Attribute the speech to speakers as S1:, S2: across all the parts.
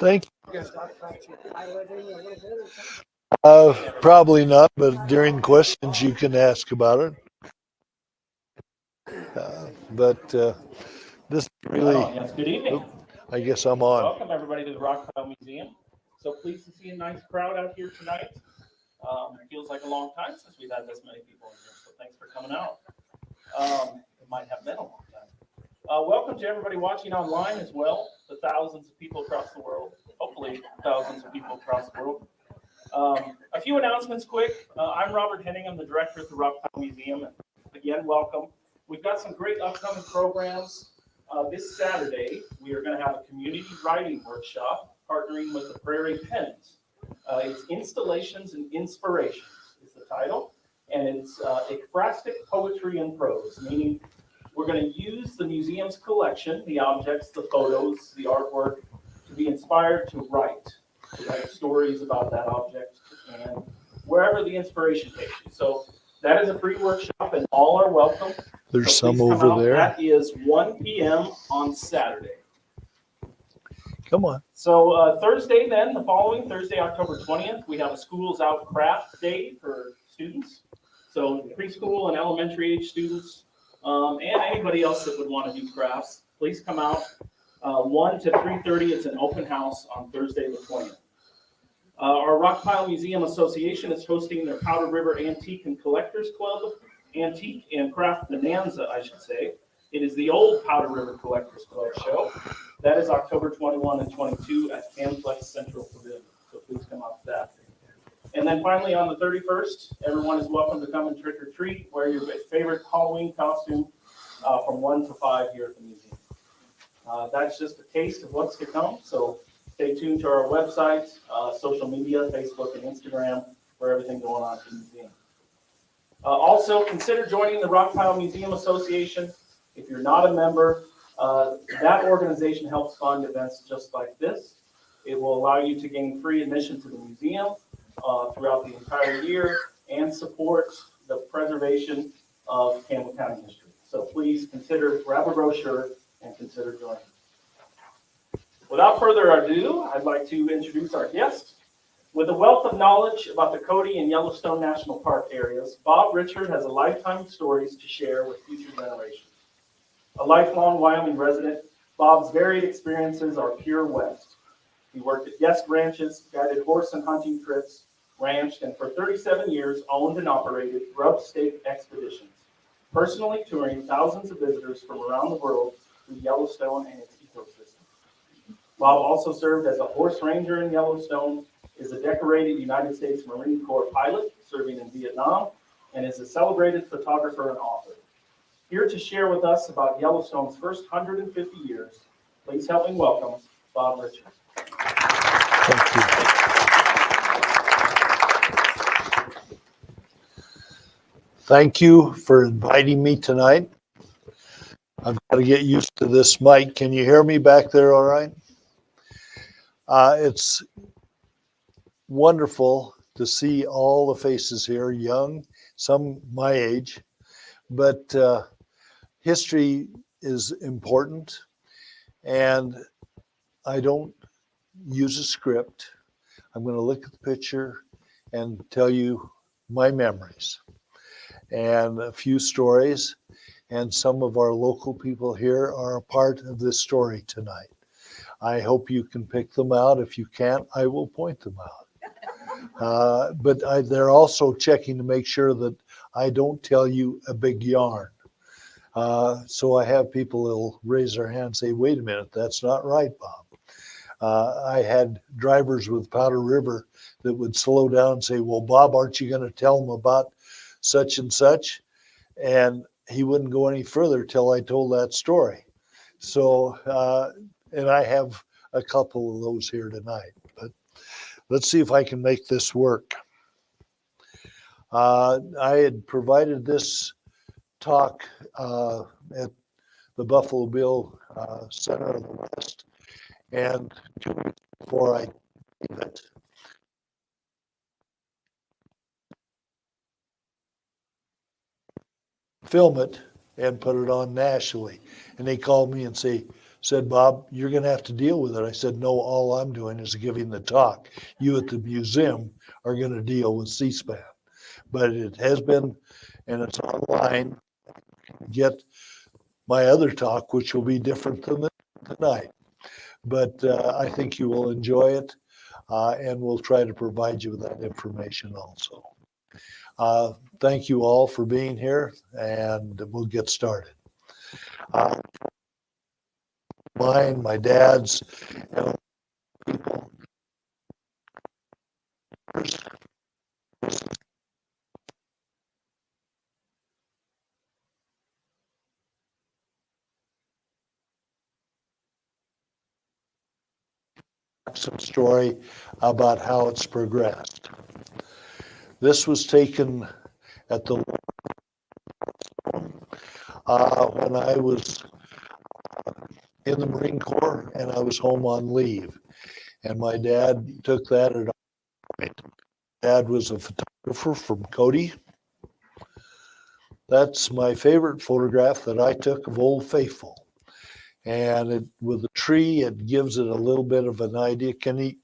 S1: Thank you. Probably not, but during questions you can ask about it. This really,
S2: Yes, good evening.
S1: I guess I'm on.
S2: Welcome everybody to the Rockpile Museum. So pleased to see a nice crowd out here tonight. It feels like a long time since we've had this many people in here, so thanks for coming out. It might have been a long time. Welcome to everybody watching online as well, the thousands of people across the world, hopefully thousands of people across the world. A few announcements quick. I'm Robert Henning, I'm the director at the Rockpile Museum. Again, welcome. We've got some great upcoming programs. This Saturday, we are going to have a community writing workshop partnering with the Prairie Pens. It's Installations and Inspirations is the title, and it's ekphrastic poetry and prose, meaning we're going to use the museum's collection, the objects, the photos, the artwork, to be inspired to write stories about that object and wherever the inspiration takes you. So that is a free workshop, and all are welcome.
S1: There's some over there.
S2: That is 1 p.m. on Saturday.
S1: Come on.
S2: So Thursday then, the following Thursday, October 20th, we have a Schools Out Craft Day for students. So preschool and elementary age students and anybody else that would want to do crafts, please come out 1 to 3:30. It's an open house on Thursday the 20th. Our Rockpile Museum Association is hosting their Powder River Antique and Collectors Club Antique and Craft Bonanza, I should say. It is the old Powder River Collectors Club show. That is October 21 and 22 at Campbell Central Pavilion. So please come out to that. And then finally on the 31st, everyone is welcome to come and trick or treat, wear your favorite Halloween costume from 1 to 5 here at the museum. That's just a taste of what's to come. So stay tuned to our website, social media, Facebook and Instagram for everything going on at the museum. Also, consider joining the Rockpile Museum Association. If you're not a member, that organization helps fund events just like this. It will allow you to gain free admission to the museum throughout the entire year and support the preservation of Campbell County history. So please grab a brochure and consider joining. Without further ado, I'd like to introduce our guest. With a wealth of knowledge about the Cody and Yellowstone National Park areas, Bob Richard has a lifetime of stories to share with future generations. A lifelong Wyoming resident, Bob's varied experiences are pure West. He worked at guest ranches, guided horse and hunting trips, ranched, and for 37 years owned and operated grub stake expeditions, personally touring thousands of visitors from around the world through Yellowstone and its ecosystem. Bob also served as a horse ranger in Yellowstone, is a decorated United States Marine Corps pilot serving in Vietnam, and is a celebrated photographer and author. Here to share with us about Yellowstone's first 150 years, please help me welcome Bob Richard.
S1: Thank you. Thank you for inviting me tonight. I've got to get used to this mic. Can you hear me back there all right? It's wonderful to see all the faces here, young, some my age, but history is important, and I don't use a script. I'm going to look at the picture and tell you my memories and a few stories, and some of our local people here are a part of this story tonight. I hope you can pick them out. If you can't, I will point them out. But they're also checking to make sure that I don't tell you a big yarn. So I have people that'll raise their hand and say, wait a minute, that's not right, Bob. I had drivers with Powder River that would slow down and say, well, Bob, aren't you going to tell them about such and such? And he wouldn't go any further till I told that story. So, and I have a couple of those here tonight, but let's see if I can make this work. I had provided this talk at the Buffalo Bill Center of the West, and 2 weeks before I gave it, film it and put it on nationally. And they called me and say, said, Bob, you're going to have to deal with it. I said, no, all I'm doing is giving the talk. You at the museum are going to deal with C-SPAN. But it has been, and it's online. Get my other talk, which will be different than tonight. But I think you will enjoy it, and we'll try to provide you with that information also. Thank you all for being here, and we'll get started. Mine, my dad's, and people. Some story about how it's progressed. This was taken at the when I was in the Marine Corps and I was home on leave, and my dad took that at Albright. Dad was a photographer from Cody. That's my favorite photograph that I took of Old Faithful, and with the tree, it gives it a little bit of an idea. Can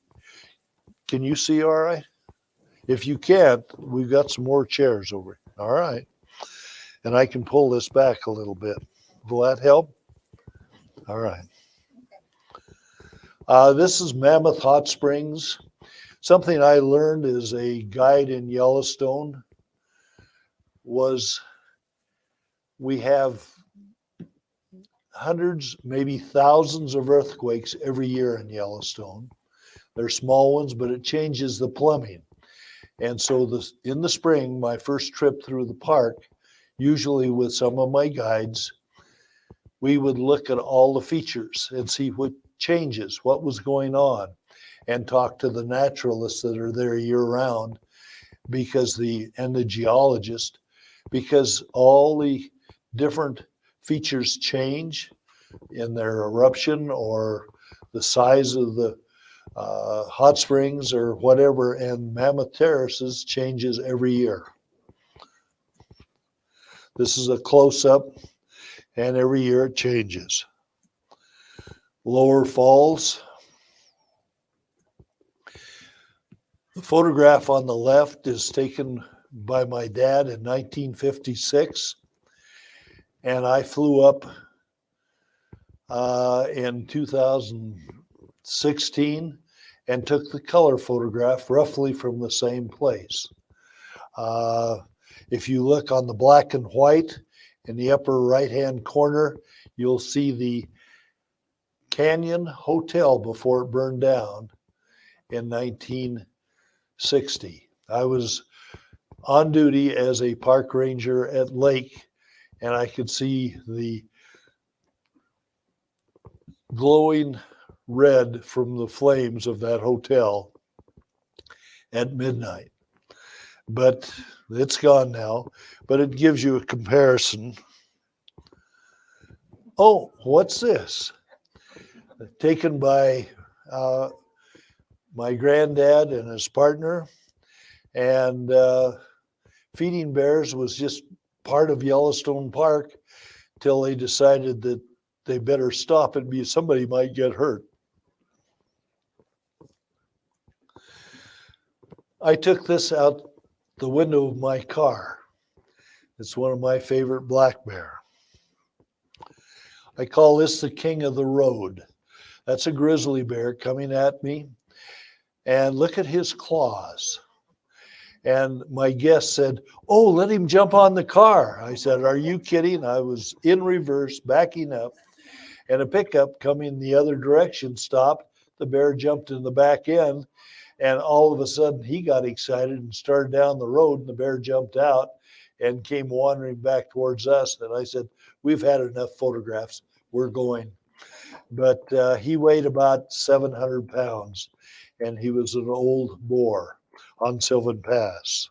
S1: you see all right? If you can't, we've got some more chairs over here. All right. And I can pull this back a little bit. Will that help? All right. This is Mammoth Hot Springs. Something I learned as a guide in Yellowstone was we have hundreds, maybe thousands of earthquakes every year in Yellowstone. They're small ones, but it changes the plumbing. And so in the spring, my first trip through the park, usually with some of my guides, we would look at all the features and see what changes, what was going on, and talk to the naturalists that are there year round and the geologist, because all the different features change in their eruption or the size of the hot springs or whatever, and Mammoth Terraces changes every year. This is a close-up, and every year it changes. Lower Falls. The photograph on the left is taken by my dad in 1956, and I flew up in 2016 and took the color photograph roughly from the same place. If you look on the black and white in the upper right-hand corner, you'll see the Canyon Hotel before it burned down in 1960. I was on duty as a park ranger at Lake, and I could see the glowing red from the flames of that hotel at midnight. But it's gone now, but it gives you a comparison. Oh, what's this? Taken by my granddad and his partner, and feeding bears was just part of Yellowstone Park till they decided that they better stop it because somebody might get hurt. I took this out the window of my car. It's one of my favorite black bear. I call this the king of the road. That's a grizzly bear coming at me. And look at his claws. And my guest said, oh, let him jump on the car. I said, are you kidding? I was in reverse, backing up, and a pickup coming the other direction stopped. The bear jumped in the back end, and all of a sudden he got excited and started down the road, and the bear jumped out and came wandering back towards us. And I said, we've had enough photographs. We're going. But he weighed about 700 pounds, and he was an old boar on Sylvan Pass.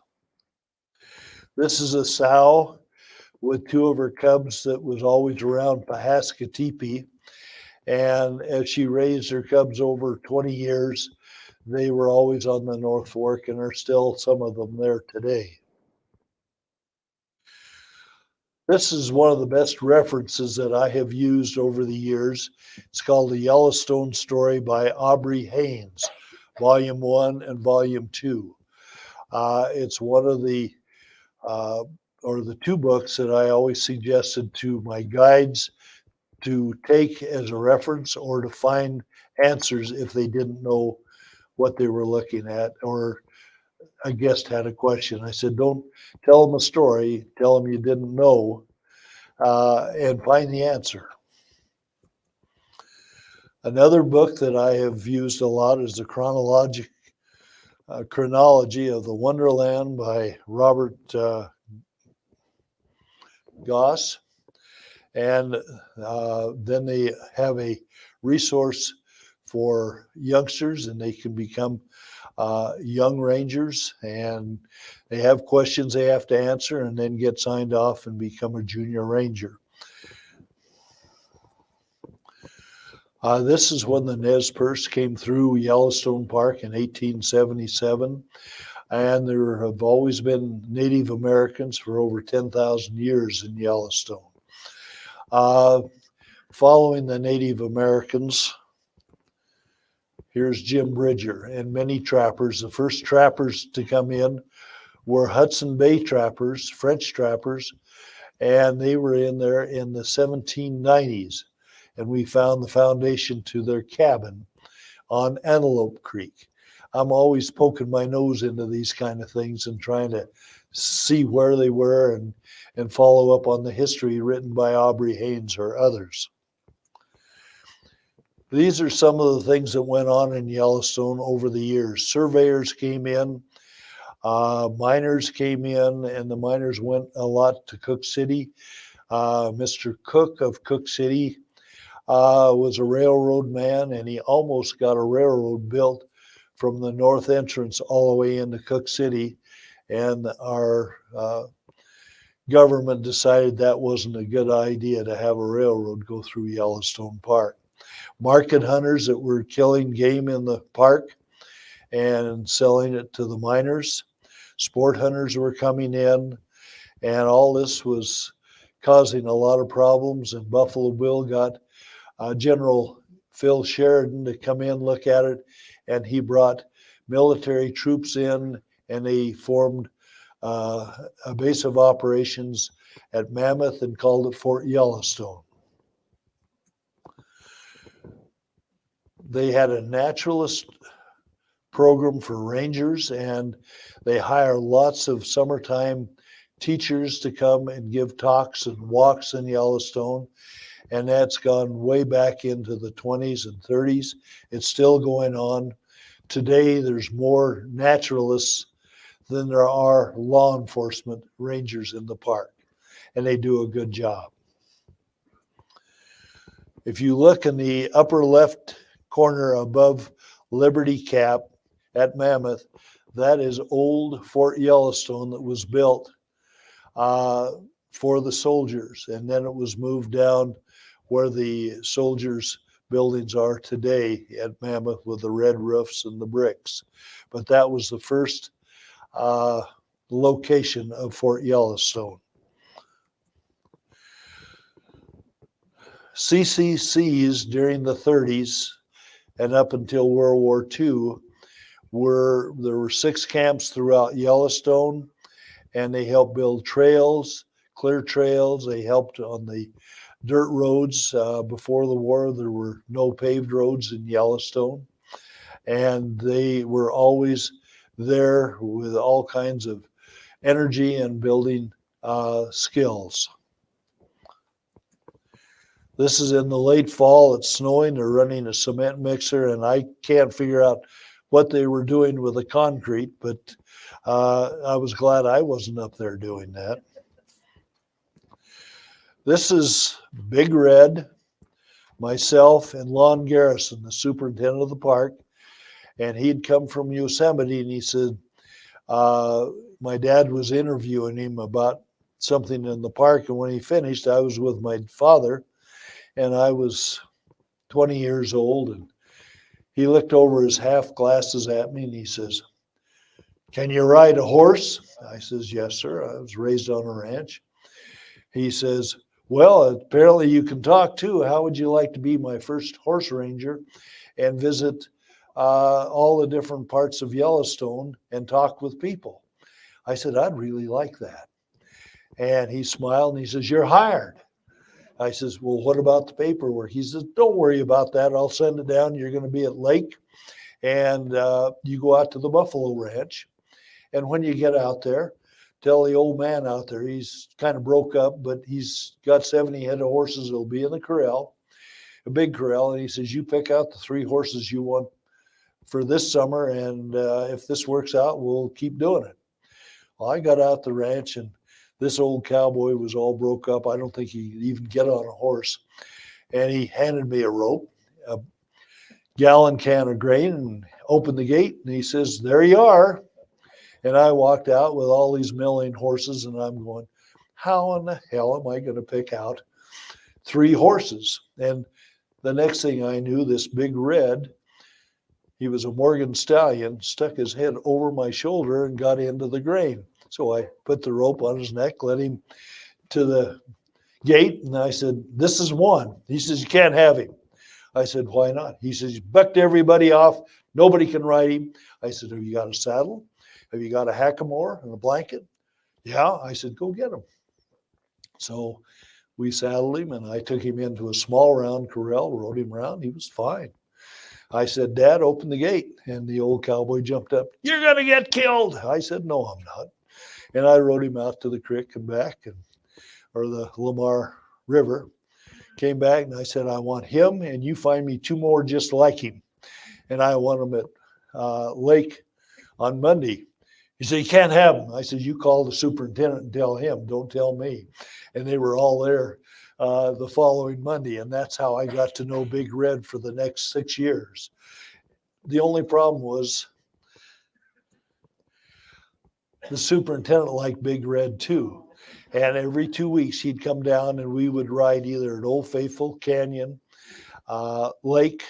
S1: This is a sow with two of her cubs that was always around Pahaska Teepee. And as she raised her cubs over 20 years, they were always on the North Fork, and are still some of them there today. This is one of the best references that I have used over the years. It's called The Yellowstone Story by Aubrey Haynes, Volume 1 and Volume 2. It's one of the, or the two books that I always suggested to my guides to take as a reference or to find answers if they didn't know what they were looking at, or a guest had a question. I said, don't tell them a story, tell them you didn't know, and find the answer. Another book that I have used a lot is the chronology of the Wonderland by Robert Goss. And then they have a resource for youngsters, and they can become young rangers, and they have questions they have to answer and then get signed off and become a junior ranger. This is when the Nez Perce came through Yellowstone Park in 1877, and there have always been Native Americans for over 10,000 years in Yellowstone. Following the Native Americans, here's Jim Bridger and many trappers. The first trappers to come in were Hudson Bay trappers, French trappers, and they were in there in the 1790s. And we found the foundation to their cabin on Antelope Creek. I'm always poking my nose into these kind of things and trying to see where they were and follow up on the history written by Aubrey Haynes or others. These are some of the things that went on in Yellowstone over the years. Surveyors came in, miners came in, and the miners went a lot to Cook City. Mr. Cook of Cook City was a railroad man, and he almost got a railroad built from the north entrance all the way into Cook City. And our government decided that wasn't a good idea to have a railroad go through Yellowstone Park. Market hunters that were killing game in the park and selling it to the miners. Sport hunters were coming in, and all this was causing a lot of problems. And Buffalo Bill got General Phil Sheridan to come in, look at it, and he brought military troops in, and they formed a base of operations at Mammoth and called it Fort Yellowstone. They had a naturalist program for rangers, and they hire lots of summertime teachers to come and give talks and walks in Yellowstone. And that's gone way back into the 20s and 30s. It's still going on. Today, there's more naturalists than there are law enforcement rangers in the park, and they do a good job. If you look in the upper left corner above Liberty Cap at Mammoth, that is old Fort Yellowstone that was built for the soldiers, and then it was moved down where the soldiers' buildings are today at Mammoth with the red roofs and the bricks. But that was the first location of Fort Yellowstone. CCCs during the 30s and up until World War II there were 6 camps throughout Yellowstone, and they helped build trails, clear trails. They helped on the dirt roads. Before the war, there were no paved roads in Yellowstone, and they were always there with all kinds of energy and building skills. This is in the late fall. It's snowing. They're running a cement mixer, and I can't figure out what they were doing with the concrete, but I was glad I wasn't up there doing that. This is Big Red, myself, and Lon Garrison, the superintendent of the park. And he'd come from Yosemite, and he said, my dad was interviewing him about something in the park. And when he finished, I was with my father, and I was 20 years old. And he looked over his half glasses at me, and he says, "Can you ride a horse?" I says, "Yes, sir. I was raised on a ranch." he says, well, apparently you can talk too. How would you like to be my first horse ranger and visit all the different parts of Yellowstone and talk with people? I said, I'd really like that. And he smiled and he says, you're hired. I says, well, what about the paperwork? He says, don't worry about that. I'll send it down. You're going to be at Lake, and you go out to the Buffalo Ranch. And when you get out there, tell the old man out there, he's kind of broke up, but he's got 70 head of horses that'll be in the corral, a big corral. And he says, you pick out the 3 horses you want for this summer. And if this works out, we'll keep doing it. Well, I got out the ranch, and this old cowboy was all broke up. I don't think he could even get on a horse. And he handed me a rope, a gallon can of grain, and opened the gate. And he says, there you are. And I walked out with all these milling horses, and I'm going, how in the hell am I going to pick out 3 horses? And the next thing I knew, this big red, he was a Morgan stallion, stuck his head over my shoulder and got into the grain. So I put the rope on his neck, led him to the gate, and I said, this is one. He says, you can't have him. I said, why not? He says, you bucked everybody off. Nobody can ride him. I said, have you got a saddle? Have you got a hackamore and a blanket? Yeah. I said, go get him. So we saddled him, and I took him into a small round corral, rode him around. He was fine. I said, Dad, open the gate. And the old cowboy jumped up. You're going to get killed. I said, no, I'm not. And I rode him out to the creek and back, or the Lamar River. Came back, and I said, I want him, and you find me 2 more just like him. And I want them at Lake on Monday. He said, you can't have them. I said, you call the superintendent and tell him, don't tell me. And they were all there the following Monday. And that's how I got to know Big Red for the next 6 years. The only problem was the superintendent liked Big Red too. And every 2 weeks he'd come down, and we would ride either at Old Faithful, Canyon, Lake,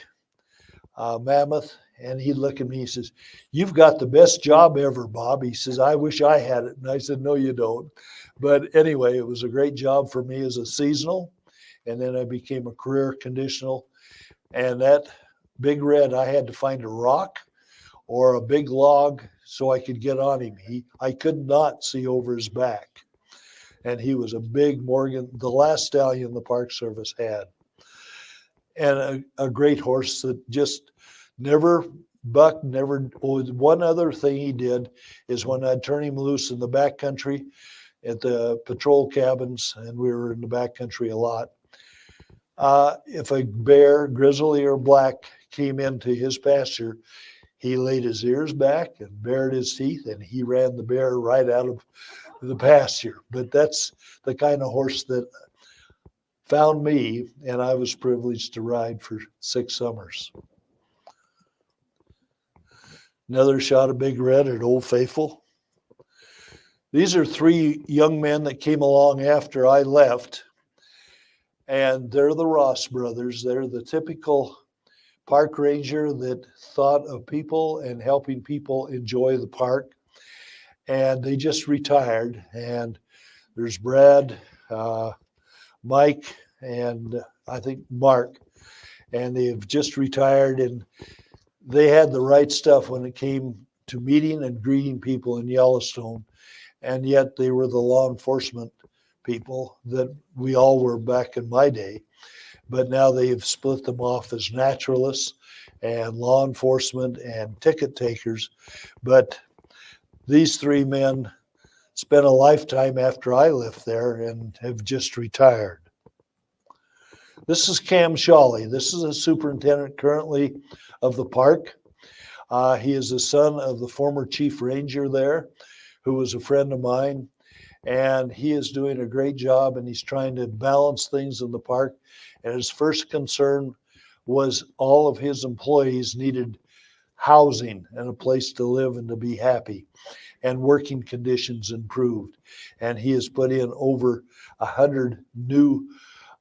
S1: Mammoth. And he'd look at me, he says, you've got the best job ever, Bob. He says, I wish I had it. And I said, no, you don't. But anyway, it was a great job for me as a seasonal. And then I became a career conditional. And that Big Red, I had to find a rock or a big log so I could get on him. I could not see over his back. And he was a big Morgan, the last stallion the Park Service had. And a great horse that just never bucked, never. One other thing he did is when I'd turn him loose in the backcountry at the patrol cabins, and we were in the backcountry a lot. If a bear, grizzly or black, came into his pasture, he laid his ears back and bared his teeth, and he ran the bear right out of the pasture. But that's the kind of horse that found me, and I was privileged to ride for 6 summers. Another shot of Big Red at Old Faithful. These are 3 young men that came along after I left, and they're the Ross brothers. They're the typical park ranger that thought of people and helping people enjoy the park. And they just retired. And there's Brad, Mike, and I think Mark. And they've just retired, and they had the right stuff when it came to meeting and greeting people in Yellowstone. And yet they were the law enforcement people that we all were back in my day. But now they've split them off as naturalists and law enforcement and ticket takers. But these 3 men spent a lifetime after I left there and have just retired. This is Cam Shawley. This is a superintendent currently of the park. He is the son of the former chief ranger there, who was a friend of mine. And he is doing a great job, and he's trying to balance things in the park. And his first concern was all of his employees needed housing and a place to live and to be happy, and working conditions improved. And he has put in over 100 new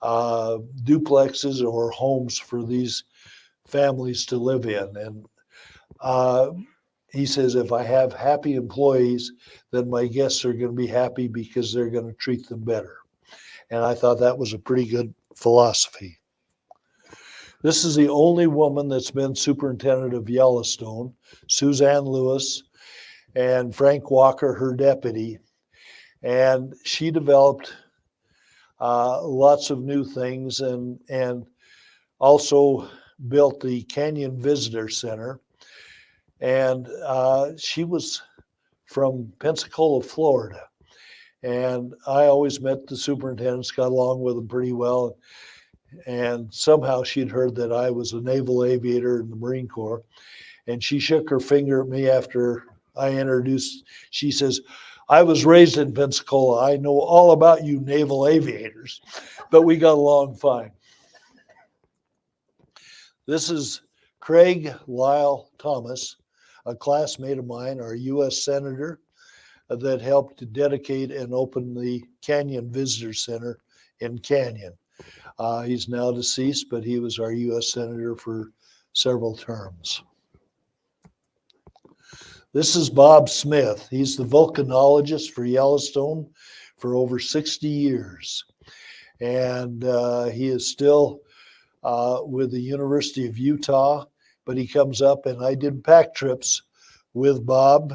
S1: duplexes or homes for these families to live in. And he says, if I have happy employees, then my guests are going to be happy because they're going to treat them better. And I thought that was a pretty good philosophy. This is the only woman that's been superintendent of Yellowstone, Suzanne Lewis, and Frank Walker, her deputy. And she developed lots of new things and also built the Canyon Visitor Center. And she was from Pensacola, Florida. And I always met the superintendents, got along with them pretty well. And somehow she'd heard that I was a naval aviator in the Marine Corps. And she shook her finger at me after I introduced. She says, I was raised in Pensacola. I know all about you naval aviators, but we got along fine. This is Craig Lyle Thomas, a classmate of mine, our U.S. Senator, that helped to dedicate and open the Canyon Visitor Center in Canyon. He's now deceased, but he was our U.S. Senator for several terms. This is Bob Smith. He's the volcanologist for Yellowstone for over 60 years. And he is still with the University of Utah, but he comes up, and I did pack trips with Bob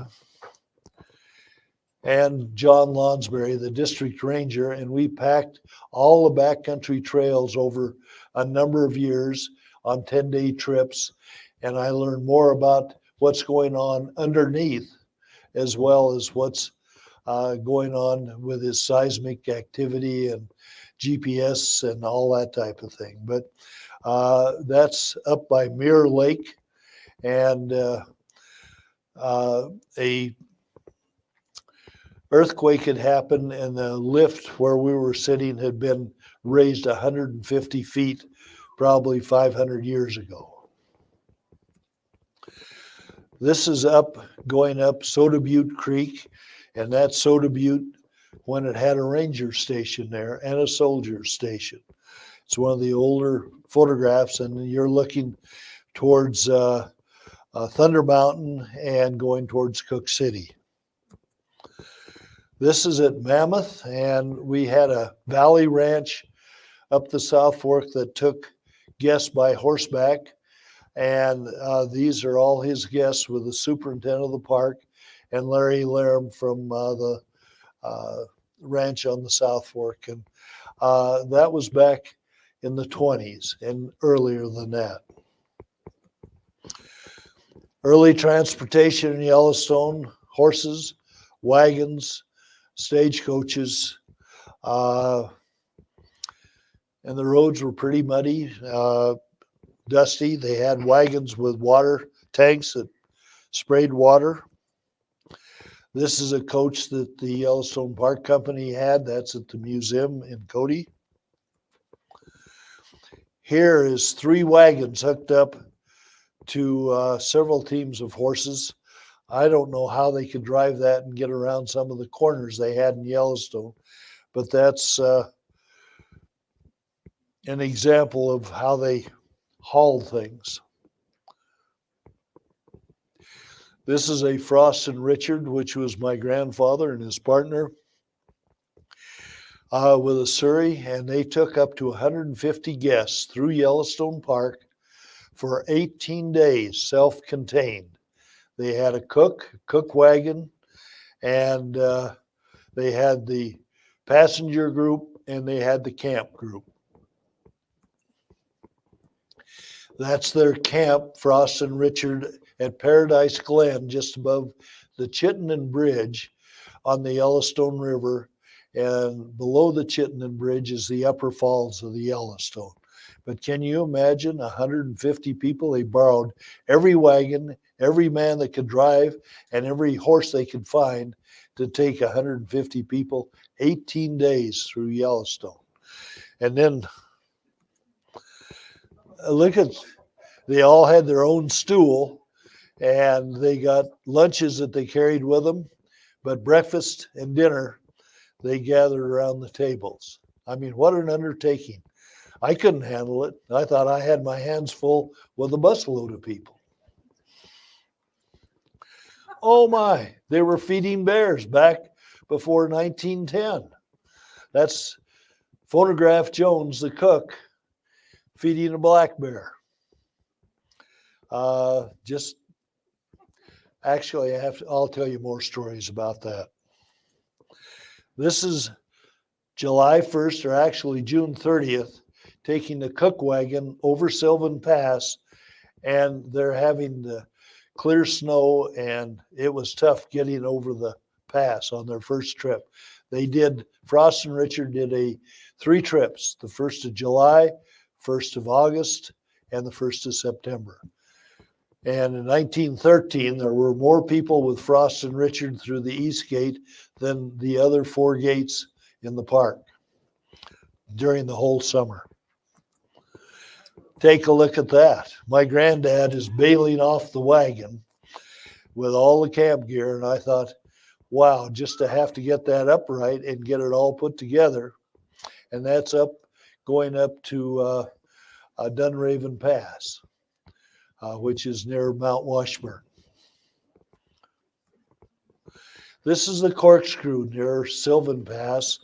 S1: and John Lonsbury, the district ranger, and we packed all the backcountry trails over a number of years on 10-day trips. And I learned more about what's going on underneath as well as what's going on with his seismic activity and GPS and all that type of thing. But that's up by Mirror Lake, and a earthquake had happened, and the lift where we were sitting had been raised 150 feet, probably 500 years ago. This is going up Soda Butte Creek, and that's Soda Butte when it had a ranger station there and a soldier station. It's one of the older photographs, and you're looking towards Thunder Mountain and going towards Cook City. This is at Mammoth, and we had a valley ranch up the South Fork that took guests by horseback. And these are all his guests with the superintendent of the park and Larry Laram from the ranch on the South Fork. And that was back in the 20s and earlier than that. Early transportation in Yellowstone, horses, wagons, stagecoaches, and the roads were pretty muddy, dusty. They had wagons with water tanks that sprayed water. This is a coach that the Yellowstone Park Company had. That's at the museum in Cody. Here is 3 wagons hooked up to several teams of horses. I don't know how they could drive that and get around some of the corners they had in Yellowstone, but that's an example of how they haul things. This is a Frost and Richard, which was my grandfather and his partner, with a Surrey, and they took up to 150 guests through Yellowstone Park for 18 days, self-contained. They had a cook wagon, and they had the passenger group, and they had the camp group. That's their camp, Frost and Richard, at Paradise Glen, just above the Chittenden Bridge on the Yellowstone River. And below the Chittenden Bridge is the upper falls of the Yellowstone. But can you imagine 150 people? They borrowed every wagon, every man that could drive, and every horse they could find to take 150 people, 18 days through Yellowstone. And then look at, they all had their own stool, and they got lunches that they carried with them, but breakfast and dinner, they gathered around the tables. I mean, what an undertaking. I couldn't handle it. I thought I had my hands full with a busload of people. Oh my, they were feeding bears back before 1910. That's Phonograph Jones, the cook, feeding a black bear. Actually, I'll tell you more stories about that. This is July 1st, or actually June 30th, taking the cook wagon over Sylvan Pass, and they're having the clear snow, and it was tough getting over the pass on their first trip. Frost and Richard did 3 trips, the 1st of July, 1st of August, and the 1st of September. And in 1913, there were more people with Frost and Richard through the East Gate than the other 4 gates in the park during the whole summer. Take a look at that. My granddad is bailing off the wagon with all the camp gear, and I thought, wow, just to have to get that upright and get it all put together. And that's going up to Dunraven Pass, which is near Mount Washburn. This is the corkscrew near Sylvan Pass,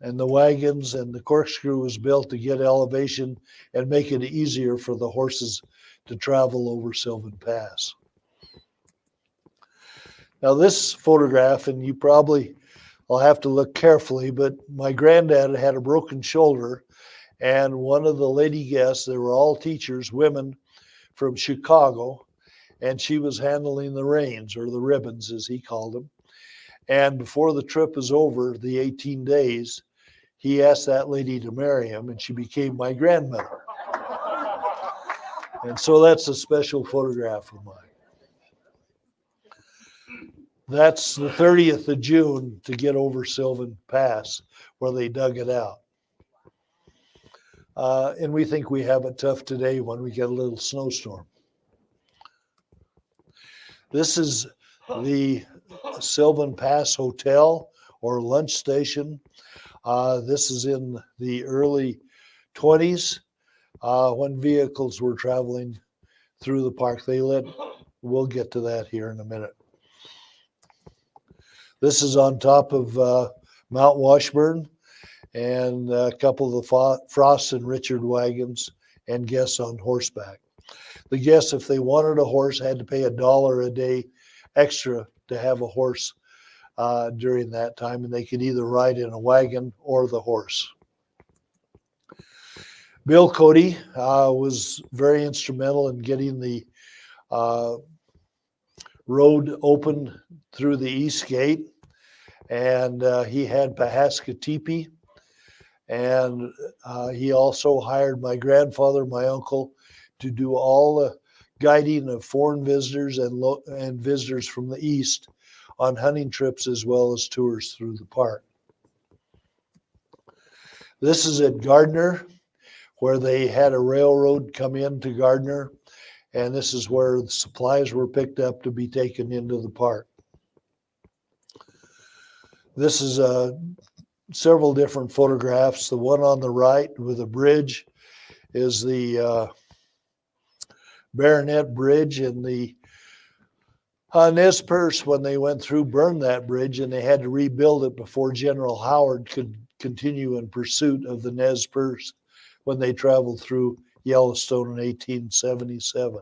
S1: and the wagons and the corkscrew was built to get elevation and make it easier for the horses to travel over Sylvan Pass. Now this photograph, and you probably will have to look carefully, but my granddad had a broken shoulder, and one of the lady guests, they were all teachers, women from Chicago, and she was handling the reins, or the ribbons as he called them. And before the trip was over, the 18 days, he asked that lady to marry him, and she became my grandmother. And so that's a special photograph of mine. That's the 30th of June to get over Sylvan Pass, where they dug it out. And we think we have it tough today when we get a little snowstorm. This is the Sylvan Pass Hotel or lunch station. This is in the early 20s when vehicles were traveling through the park. We'll get to that here in a minute. This is on top of Mount Washburn, and a couple of the Frost and Richard wagons and guests on horseback. The guests, if they wanted a horse, had to pay $1 a day extra to have a horse during that time, and they could either ride in a wagon or the horse. Bill Cody was very instrumental in getting the road open through the East Gate, and he had Pahaska Teepee, and he also hired my grandfather, my uncle, to do all the guiding of foreign visitors and visitors from the East on hunting trips as well as tours through the park. This is at Gardner, where they had a railroad come into Gardner, and this is where the supplies were picked up to be taken into the park. This is several different photographs. The one on the right with a bridge is the Baronet Bridge, and the Nez Perce, when they went through, burned that bridge, and they had to rebuild it before General Howard could continue in pursuit of the Nez Perce when they traveled through Yellowstone in 1877.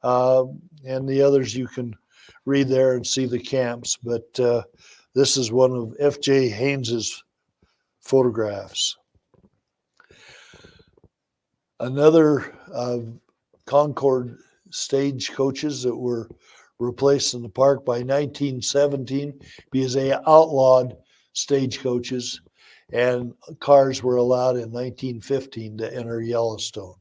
S1: And the others you can read there and see the camps, but this is one of F.J. Haynes's photographs. Another Concord stagecoaches that were replaced in the park by 1917 because they outlawed stagecoaches, and cars were allowed in 1915 to enter Yellowstone.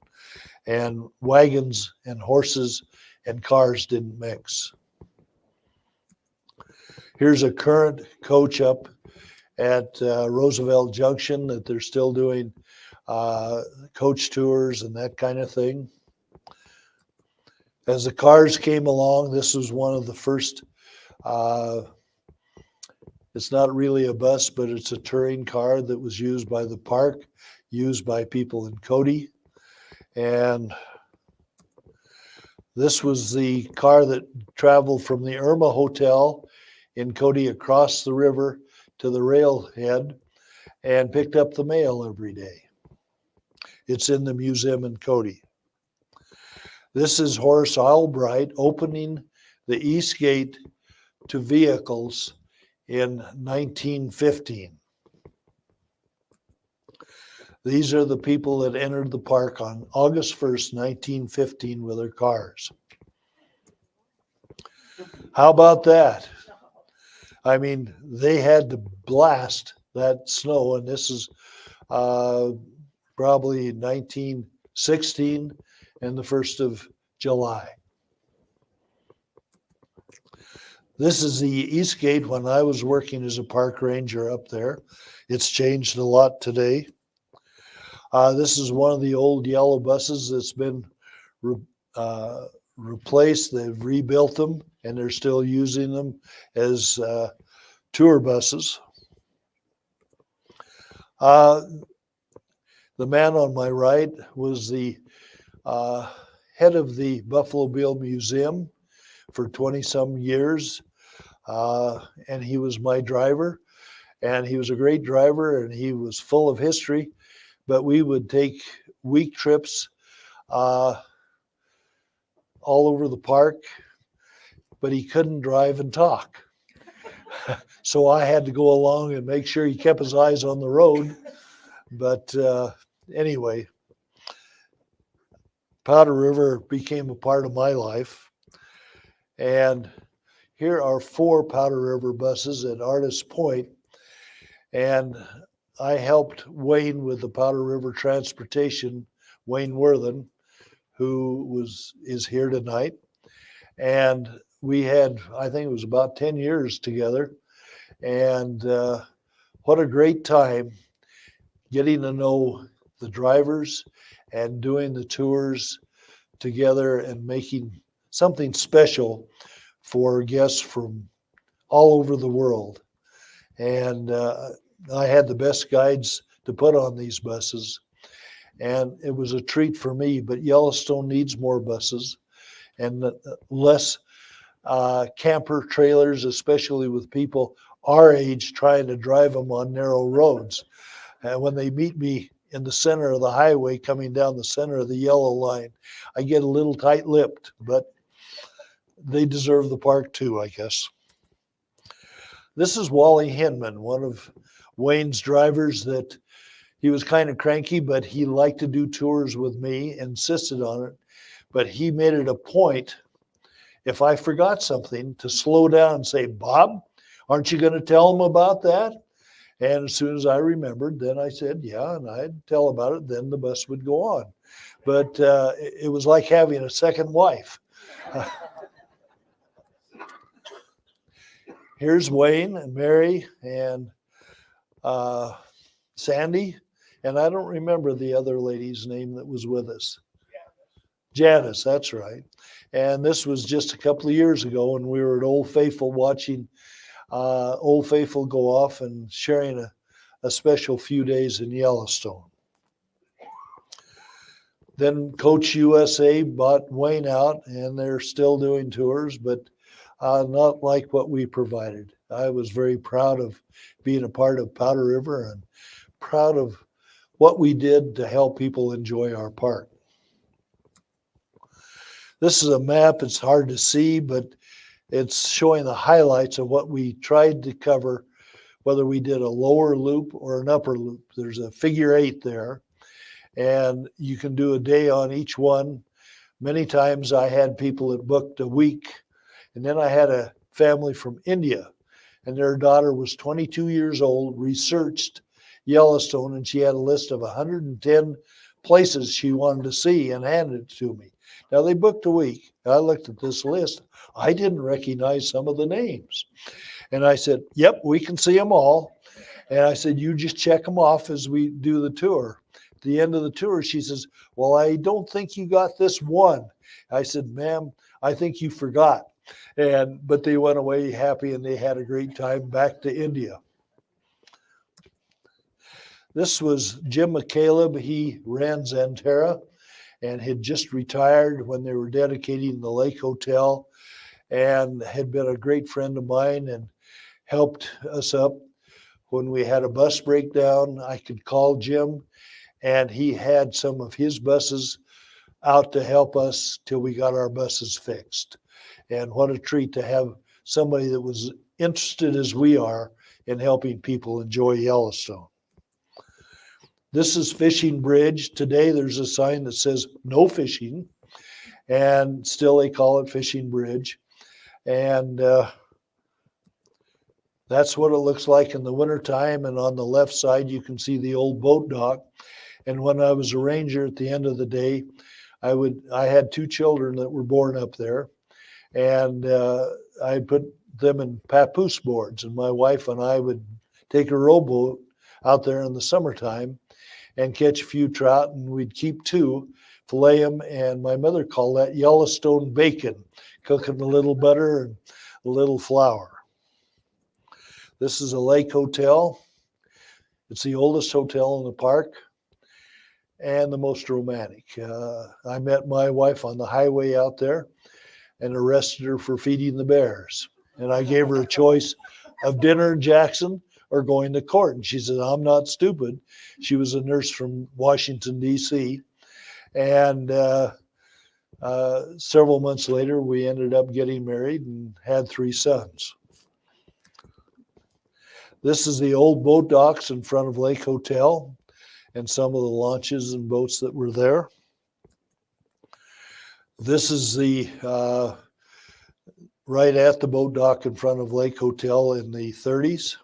S1: And wagons and horses and cars didn't mix. Here's a current coach up at Roosevelt Junction that they're still doing coach tours and that kind of thing. As the cars came along, this was one of the first, it's not really a bus, but it's a touring car that was used by the park, used by people in Cody. And this was the car that traveled from the Irma Hotel in Cody across the river to the railhead. and picked up the mail every day. It's in the museum in Cody. This is Horace Albright opening the east gate to vehicles in 1915. These are the people that entered the park on August 1st, 1915 with their cars. How about that? I mean, they had to blast that snow, and this is probably 1916 and the 1st of July. This is the east gate when I was working as a park ranger up there. It's changed a lot today. This is one of the old yellow buses that's been replaced. They've rebuilt them, and they're still using them as tour buses. The man on my right was the head of the Buffalo Bill Museum for 20-some years, and he was my driver, and he was a great driver, and he was full of history, but we would take week trips all over the park, but he couldn't drive and talk. So I had to go along and make sure he kept his eyes on the road. But anyway, Powder River became a part of my life. And here are 4 Powder River buses at Artist Point. And I helped Wayne with the Powder River Transportation, Wayne Worthen, who is here tonight. And we had, I think it was about 10 years together. And what a great time getting to know the drivers and doing the tours together and making something special for guests from all over the world. And I had the best guides to put on these buses. And it was a treat for me, but Yellowstone needs more buses and less camper trailers, especially with people our age trying to drive them on narrow roads. And when they meet me in the center of the highway coming down the center of the yellow line, I get a little tight-lipped, but they deserve the park too, I guess. This is Wally Hinman, one of Wayne's drivers that he was kind of cranky, but he liked to do tours with me, insisted on it. But he made it a point, if I forgot something, to slow down and say, "Bob, aren't you going to tell him about that?" And as soon as I remembered, then I said, yeah, and I'd tell about it. Then the bus would go on. But it was like having a second wife. Here's Wayne and Mary and Sandy. And I don't remember the other lady's name that was with us. Janice, that's right. And this was just a couple of years ago when we were at Old Faithful watching Old Faithful go off and sharing a special few days in Yellowstone. Then Coach USA bought Wayne out, and they're still doing tours, but not like what we provided. I was very proud of being a part of Powder River and proud of what we did to help people enjoy our park. This is a map. It's hard to see, but it's showing the highlights of what we tried to cover, whether we did a lower loop or an upper loop. There's a figure 8 there, and you can do a day on each one. Many times I had people that booked a week, and then I had a family from India, and their daughter was 22 years old, researched Yellowstone, and she had a list of 110 places she wanted to see and handed it to me. Now, they booked a week. I looked at this list. I didn't recognize some of the names. And I said, yep, we can see them all. And I said, you just check them off as we do the tour. At the end of the tour, she says, well, I don't think you got this one. I said, ma'am, I think you forgot. But they went away happy, and they had a great time back to India. This was Jim Mccaleb. He ran Xanterra and had just retired when they were dedicating the Lake Hotel, and had been a great friend of mine and helped us up When we had a bus breakdown, I could call Jim, and he had some of his buses out to help us till we got our buses fixed. And what a treat to have somebody that was interested as we are in helping people enjoy Yellowstone. This is Fishing Bridge. Today there's a sign that says no fishing, and still they call it Fishing Bridge. And that's what it looks like in the wintertime. And on the left side, you can see the old boat dock. And when I was a ranger at the end of the day, I had 2 children that were born up there, and I put them in papoose boards, and my wife and I would take a rowboat out there in the summertime and catch a few trout, and we'd keep 2, fillet them, and my mother called that Yellowstone bacon, cooking a little butter and a little flour. This is a lake hotel. It's the oldest hotel in the park and the most romantic. I met my wife on the highway out there and arrested her for feeding the bears. And I gave her a choice of dinner in Jackson or going to court. And she said, I'm not stupid. She was a nurse from Washington, D.C. And several months later, we ended up getting married and had 3 sons. This is the old boat docks in front of Lake Hotel and some of the launches and boats that were there. This is the right at the boat dock in front of Lake Hotel in the 30s.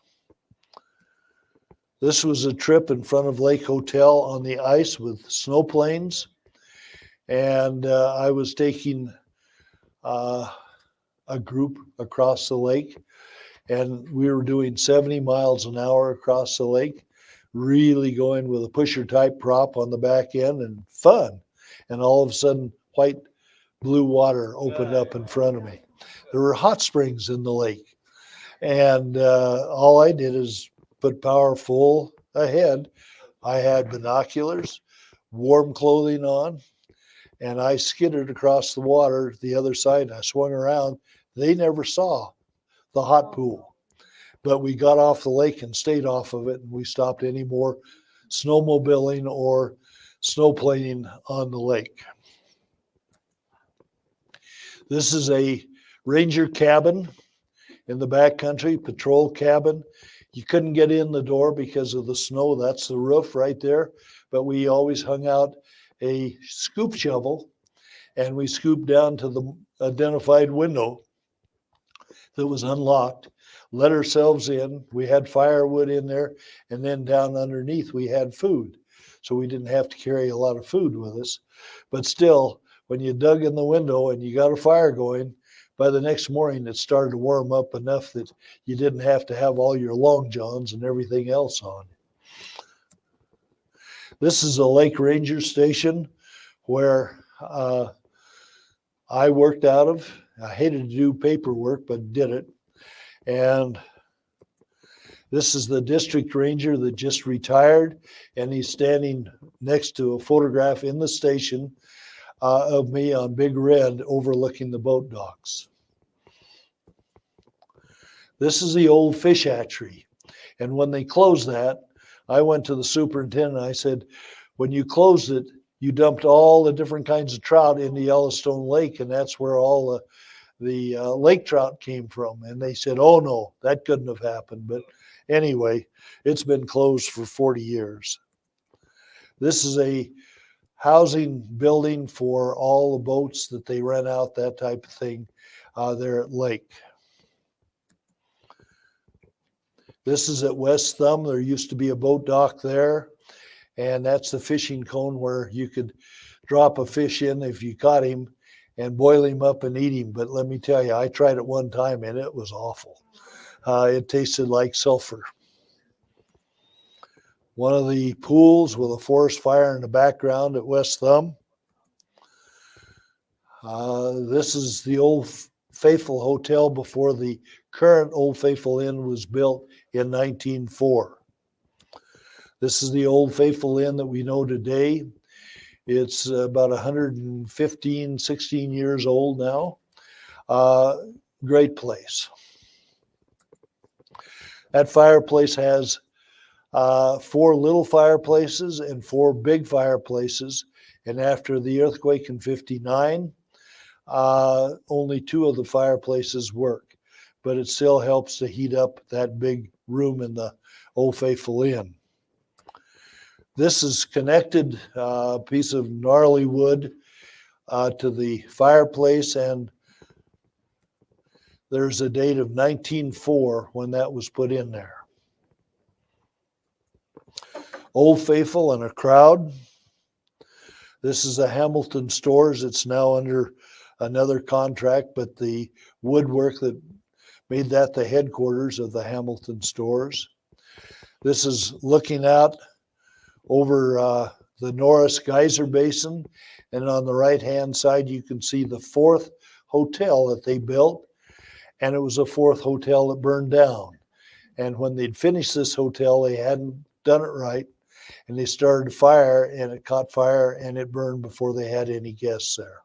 S1: This was a trip in front of Lake Hotel on the ice with snow planes. And I was taking a group across the lake, and we were doing 70 miles an hour across the lake, really going with a pusher type prop on the back end, and fun. And all of a sudden, white blue water opened up in front of me. There were hot springs in the lake. And all I did is put power full ahead. I had binoculars, warm clothing on, and I skidded across the water the other side. And I swung around. They never saw the hot pool. But we got off the lake and stayed off of it, and we stopped any more snowmobiling or snowplaning on the lake. This is a ranger cabin in the backcountry, patrol cabin. You couldn't get in the door because of the snow. That's the roof right there. But we always hung out a scoop shovel, and we scooped down to the identified window that was unlocked, let ourselves in. We had firewood in there, and then down underneath we had food. So we didn't have to carry a lot of food with us. But still, when you dug in the window and you got a fire going, by the next morning it started to warm up enough that you didn't have to have all your long johns and everything else on. This is a Lake Ranger station where I worked out of. I hated to do paperwork, but did it. And this is the district ranger that just retired, and he's standing next to a photograph in the station of me on Big Red overlooking the boat docks. This is the old fish hatchery. And when they closed that, I went to the superintendent and I said, when you closed it, you dumped all the different kinds of trout into Yellowstone Lake, and that's where all the lake trout came from. And they said, oh no, that couldn't have happened. But anyway, it's been closed for 40 years. This is a housing building for all the boats that they rent out, that type of thing, there at Lake. This is at West Thumb. There used to be a boat dock there, and that's the fishing cone where you could drop a fish in if you caught him and boil him up and eat him. But let me tell you, I tried it one time and it was awful. It tasted like sulfur. One of the pools with a forest fire in the background at West Thumb. This is the Old Faithful Hotel before the current Old Faithful Inn was built in 1904. This is the Old Faithful Inn that we know today. It's about 115, 16 years old now. Great place. That fireplace has 4 little fireplaces and 4 big fireplaces. And after the earthquake in '59, only 2 of the fireplaces work, but it still helps to heat up that big room in the Old Faithful Inn. This is connected piece of gnarly wood to the fireplace, and there's a date of 1904 when that was put in there. Old Faithful and a crowd. This is the Hamilton Stores. It's now under another contract, but the woodwork that made that the headquarters of the Hamilton Stores. This is looking out over the Norris Geyser Basin, and on the right-hand side you can see the 4th hotel that they built, and it was a 4th hotel that burned down. And when they'd finished this hotel, they hadn't done it right, and they started a fire, and it caught fire, and it burned before they had any guests there.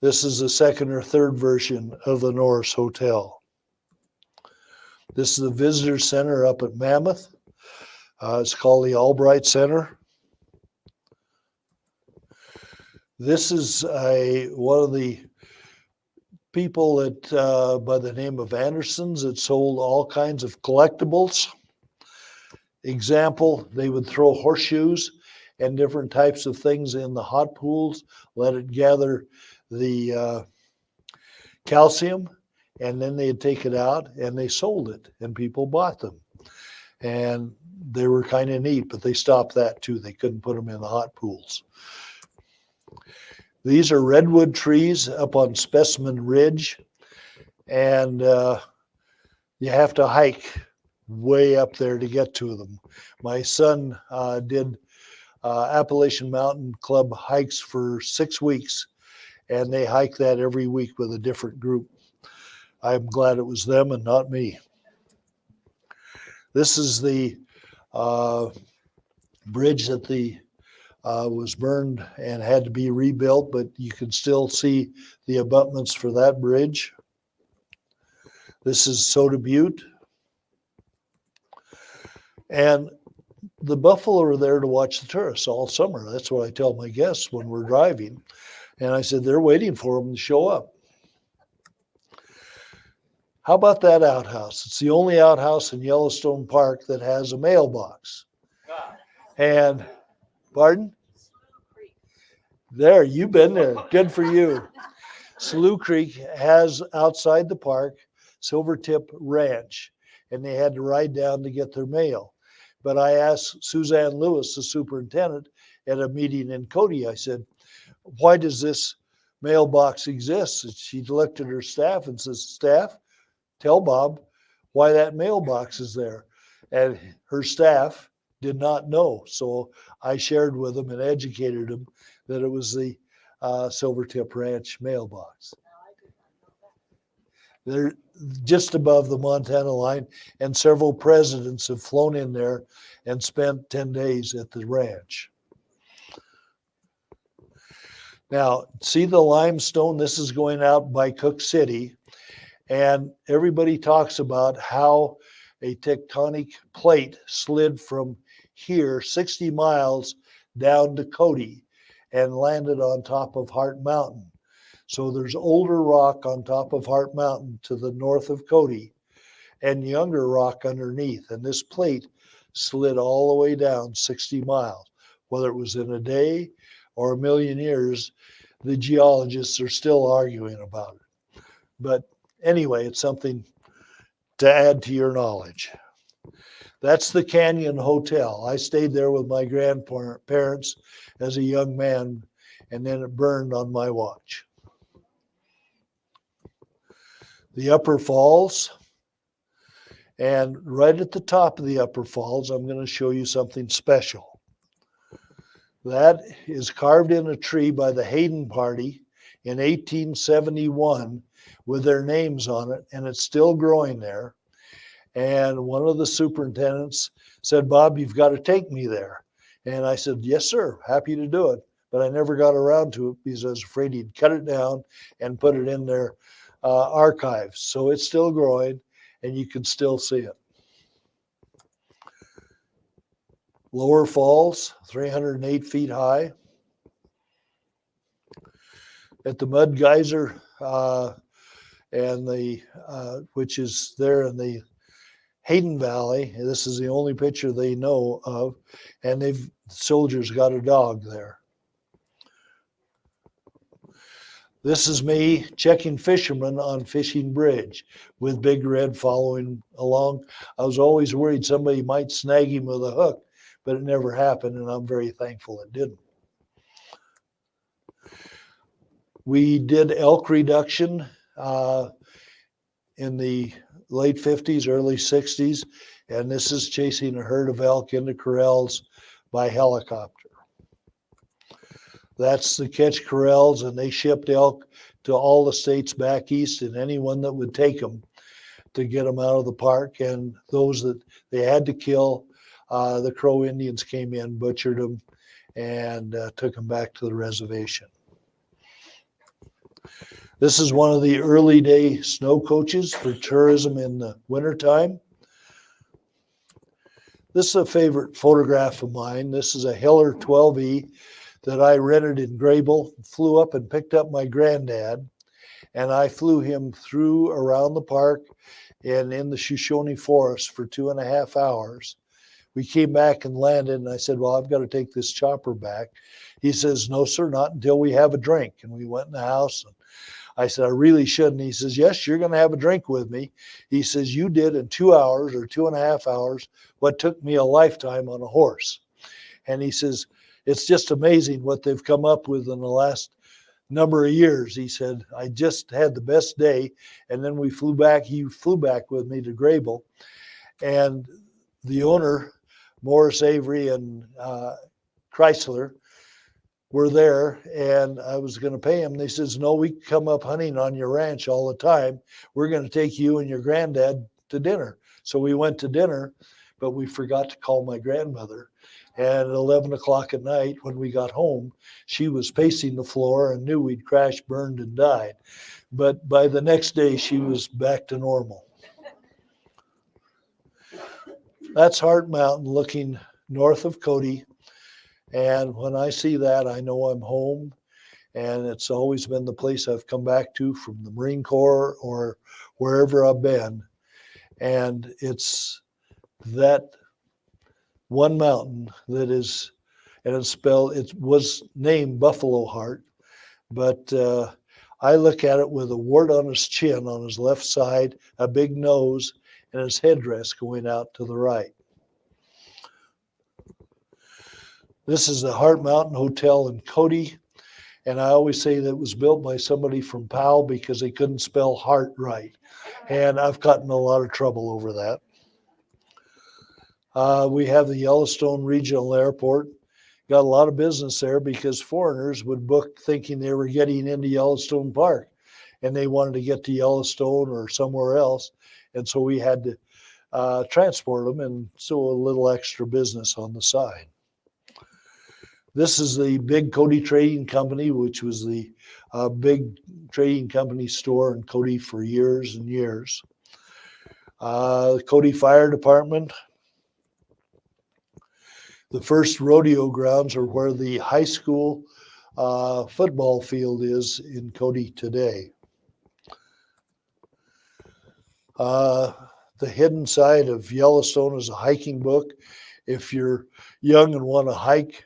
S1: This is the 2nd or 3rd version of the Norris Hotel. This is the visitor center up at Mammoth. It's called the Albright Center. This is one of the people that, by the name of Andersons, that sold all kinds of collectibles. Example, they would throw horseshoes and different types of things in the hot pools, let it gather the calcium, and then they'd take it out and they sold it, and people bought them. And they were kind of neat, but they stopped that too. They couldn't put them in the hot pools. These are redwood trees up on Specimen Ridge, and you have to hike way up there to get to them. My son did Appalachian Mountain Club hikes for 6 weeks, and they hike that every week with a different group. I'm glad it was them and not me. This is the bridge that was burned and had to be rebuilt, but you can still see the abutments for that bridge. This is Soda Butte. And the buffalo are there to watch the tourists all summer. That's what I tell my guests when we're driving. And I said, they're waiting for them to show up. How about that outhouse? It's the only outhouse in Yellowstone Park that has a mailbox. And, pardon? There, you've been there. Good for you. Slough Creek has outside the park Silvertip Ranch, and they had to ride down to get their mail. But I asked Suzanne Lewis, the superintendent, at a meeting in Cody, I said, why does this mailbox exist? And she looked at her staff and says, staff, tell Bob why that mailbox is there. And her staff did not know. So I shared with them and educated them that it was the Silvertip Ranch mailbox. They're just above the Montana line, and several presidents have flown in there and spent 10 days at the ranch. Now, see the limestone? This is going out by Cook City, and everybody talks about how a tectonic plate slid from here 60 miles down to Cody and landed on top of Hart Mountain. So there's older rock on top of Hart Mountain to the north of Cody and younger rock underneath. And this plate slid all the way down 60 miles. Whether it was in a day or a million years, the geologists are still arguing about it. But anyway, it's something to add to your knowledge. That's the Canyon Hotel. I stayed there with my grandparents as a young man, and then it burned on my watch. The Upper Falls, and right at the top of the Upper Falls, I'm going to show you something special. That is carved in a tree by the Hayden party in 1871 with their names on it, and it's still growing there. And one of the superintendents said, Bob, you've got to take me there. And I said, yes, sir, happy to do it. But I never got around to it because I was afraid he'd cut it down and put it in their archives. So it's still growing and you can still see it. Lower Falls, 308 feet high. At the Mud Geyser, and which is there in the Hayden Valley. This is the only picture they know of, and soldiers got a dog there. This is me checking fishermen on Fishing Bridge with Big Red following along. I was always worried somebody might snag him with a hook, but it never happened, and I'm very thankful it didn't. We did elk reduction in the late 50s, early 60s, and this is chasing a herd of elk into corrals by helicopter. That's the catch corrals, and they shipped elk to all the states back east and anyone that would take them to get them out of the park. And those that they had to kill, the Crow Indians came in, butchered them, and took them back to the reservation. This is one of the early day snow coaches for tourism in the wintertime. This is a favorite photograph of mine. This is a Hiller 12E that I rented in Grable, flew up and picked up my granddad, and I flew him through around the park and in the Shoshone Forest for 2.5 hours. We came back and landed, and I said, well, I've got to take this chopper back. He says, no, sir, not until we have a drink. And we went in the house, and I said, I really shouldn't. He says, yes, you're going to have a drink with me. He says, you did in 2 hours or 2.5 hours what took me a lifetime on a horse. And he says, it's just amazing what they've come up with in the last number of years. He said, I just had the best day. And then we flew back. He flew back with me to Grable. And the owner, Morris Avery and Chrysler, were there, and I was going to pay him. They says, no, we come up hunting on your ranch all the time. We're going to take you and your granddad to dinner. So we went to dinner, but we forgot to call my grandmother. And at 11 o'clock at night, when we got home, she was pacing the floor and knew we'd crashed, burned, and died. But by the next day, she was back to normal. That's Heart Mountain looking north of Cody. And when I see that, I know I'm home. And it's always been the place I've come back to from the Marine Corps or wherever I've been. And it's that one mountain that is, and it was named Buffalo Heart, but I look at it with a wart on his chin on his left side, a big nose, and his headdress going out to the right. This is the Heart Mountain Hotel in Cody, and I always say that it was built by somebody from Powell because they couldn't spell heart right, and I've gotten a lot of trouble over that. We have the Yellowstone Regional Airport. Got a lot of business there because foreigners would book thinking they were getting into Yellowstone Park, and they wanted to get to Yellowstone or somewhere else, and so we had to transport them, and so a little extra business on the side. This is the Big Cody Trading Company, which was the big trading company store in Cody for years and years. The Cody Fire Department. The first rodeo grounds are where the high school football field is in Cody today. The Hidden Side of Yellowstone is a hiking book. If you're young and want to hike,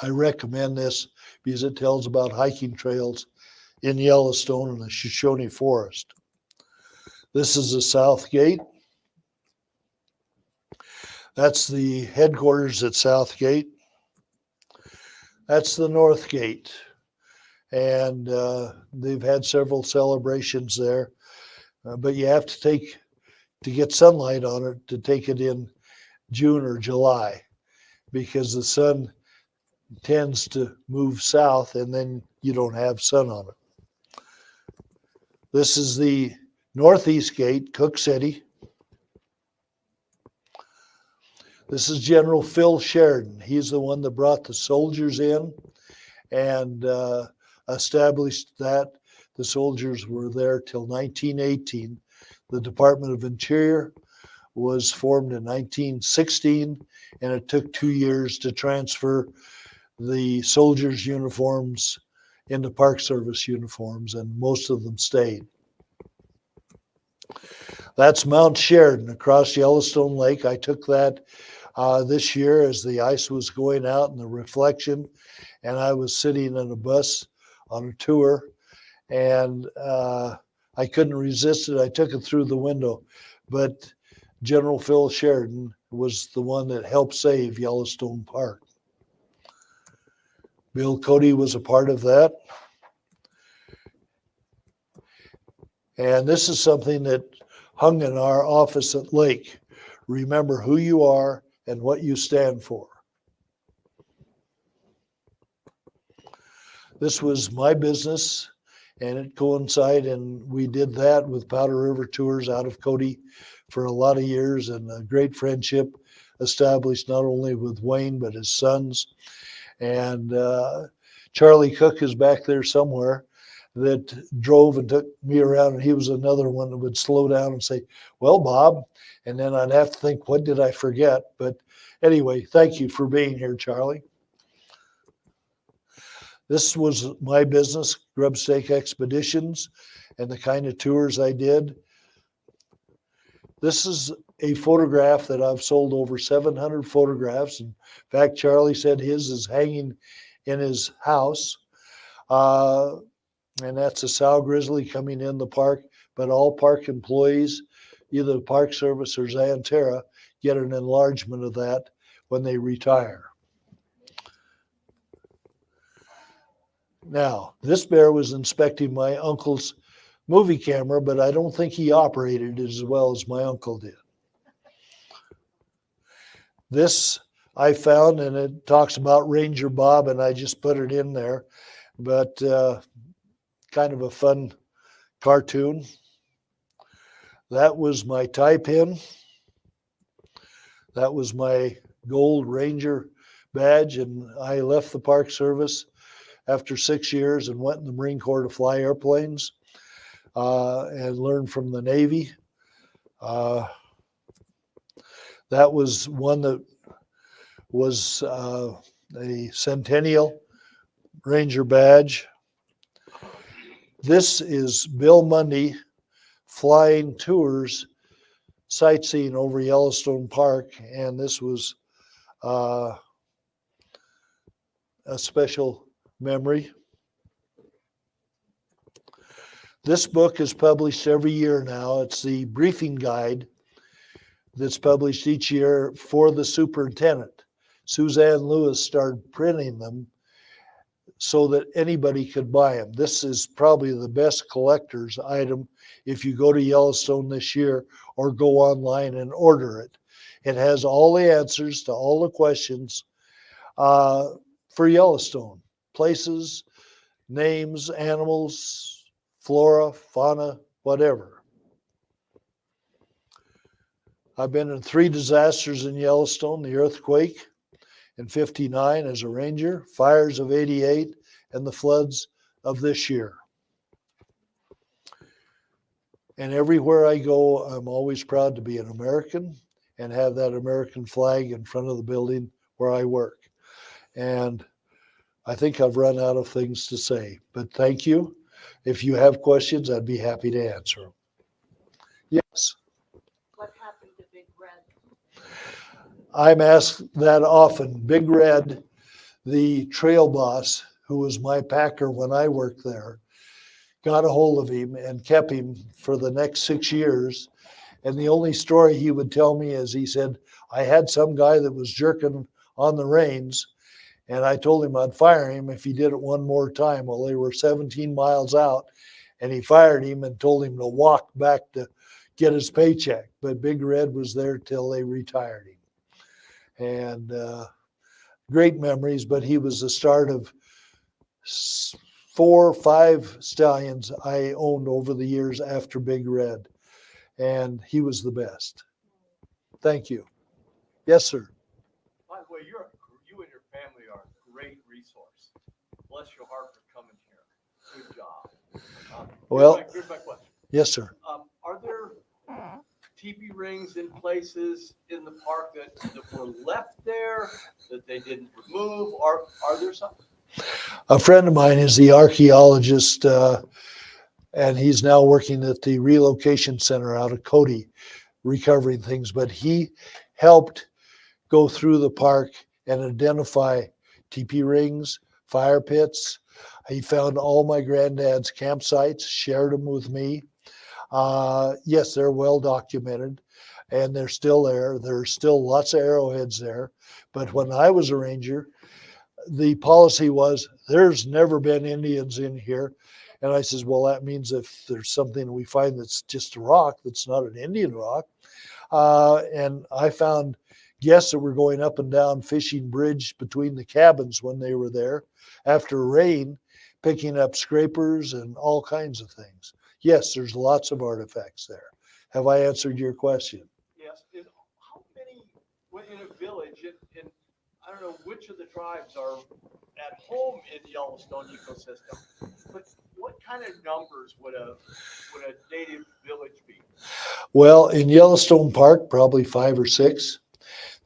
S1: I recommend this because it tells about hiking trails in Yellowstone and the Shoshone Forest. This is the South Gate. That's the headquarters at South Gate. That's the North Gate. And they've had several celebrations there. But you have to get sunlight on it, to take it in June or July, because the sun tends to move south and then you don't have sun on it. This is the Northeast Gate, Cook City. This is General Phil Sheridan. He's the one that brought the soldiers in and established that The soldiers were there till 1918. The Department of Interior was formed in 1916, and it took 2 years to transfer the soldiers' uniforms into Park Service uniforms, and most of them stayed. That's Mount Sheridan across Yellowstone Lake. I took that this year as the ice was going out and the reflection, and I was sitting in a bus on a tour, and I couldn't resist it. I took it through the window, but General Phil Sheridan was the one that helped save Yellowstone Park. Bill Cody was a part of that. And this is something that hung in our office at Lake. Remember who you are and what you stand for. This was my business, and it coincided, and we did that with Powder River Tours out of Cody for a lot of years, and a great friendship established not only with Wayne, but his sons. And Charlie Cook is back there somewhere that drove and took me around, and he was another one that would slow down and say, "Well, Bob," and then I'd have to think, what did I forget? But anyway, thank you for being here, Charlie. This was my business, Grub Stake Expeditions, and the kind of tours I did. This is a photograph that I've sold over 700 photographs. In fact, Charlie said his is hanging in his house. And that's a sow grizzly coming in the park, but all park employees, either the Park Service or Xanterra, get an enlargement of that when they retire. Now, this bear was inspecting my uncle's movie camera, but I don't think he operated it as well as my uncle did. This I found, and it talks about Ranger Bob, and I just put it in there, but kind of a fun cartoon. That was my tie pin. That was my gold Ranger badge, and I left the Park Service after 6 years and went in the Marine Corps to fly airplanes and learn from the Navy. That was one that was a Centennial Ranger badge. This is Bill Mundy flying tours, sightseeing over Yellowstone Park, and this was a special memory. This book is published every year now. It's the briefing guide that's published each year for the superintendent. Suzanne Lewis started printing them so that anybody could buy them. This is probably the best collector's item if you go to Yellowstone this year or go online and order it. It has all the answers to all the questions for Yellowstone. Places, names, animals, flora, fauna, whatever. I've been in 3 disasters in Yellowstone: the earthquake in '59 as a ranger, fires of '88, and the floods of this year. And everywhere I go, I'm always proud to be an American and have that American flag in front of the building where I work. And I think I've run out of things to say, but thank you. If you have questions, I'd be happy to answer them. Yes.
S3: What happened to Big Red?
S1: I'm asked that often. Big Red, the trail boss, who was my packer when I worked there, got a hold of him and kept him for the next 6 years. And the only story he would tell me is he said, I had some guy that was jerking on the reins, and I told him I'd fire him if he did it one more time. Well, they were 17 miles out, and he fired him and told him to walk back to get his paycheck. But Big Red was there till they retired him. And great memories, but he was the start of 4 or 5 stallions I owned over the years after Big Red, and he was the best. Thank you. Yes, sir.
S4: By the way, you and your family are a great resource. Bless your heart for coming here. Good job.
S1: Well,
S4: Here's my question.
S1: yes, sir.
S4: Are there teepee rings in places in the park that were left there that they didn't remove? Or are there some?
S1: A friend of mine is the archaeologist, and he's now working at the relocation center out of Cody, recovering things. But he helped go through the park and identify teepee rings, fire pits. He found all my granddad's campsites, shared them with me. Yes, they're well documented and they're still there. There's still lots of arrowheads there. But when I was a ranger, the policy was there's never been Indians in here. And I says, well, that means if there's something we find that's just a rock, that's not an Indian rock. And I found guests that were going up and down Fishing Bridge between the cabins when they were there after rain, picking up scrapers and all kinds of things. Yes, there's lots of artifacts there. Have I answered your question?
S4: Yes. How many in a village, and I don't know which of the tribes are at home in the Yellowstone ecosystem, but what kind of numbers would a native village be?
S1: Well, in Yellowstone Park, probably 5 or 6.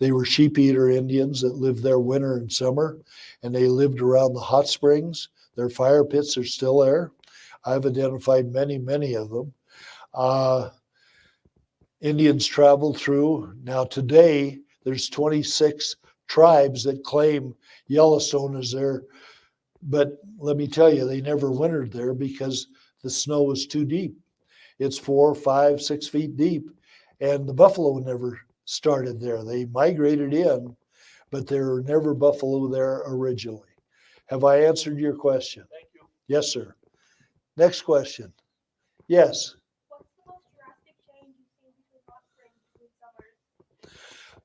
S1: They were sheep eater Indians that lived there winter and summer, and they lived around the hot springs. Their fire pits are still there. I've identified many, many of them. Indians traveled through. Now today, there's 26 tribes that claim Yellowstone as their, but let me tell you, they never wintered there because the snow was too deep. It's 4, 5, 6 feet deep, and the buffalo never started there. They migrated in, but there were never buffalo there originally. Have I answered your question?
S4: Thank you.
S1: Yes, sir. Next question. Yes.
S3: What's the most drastic change you've seen between hot springs between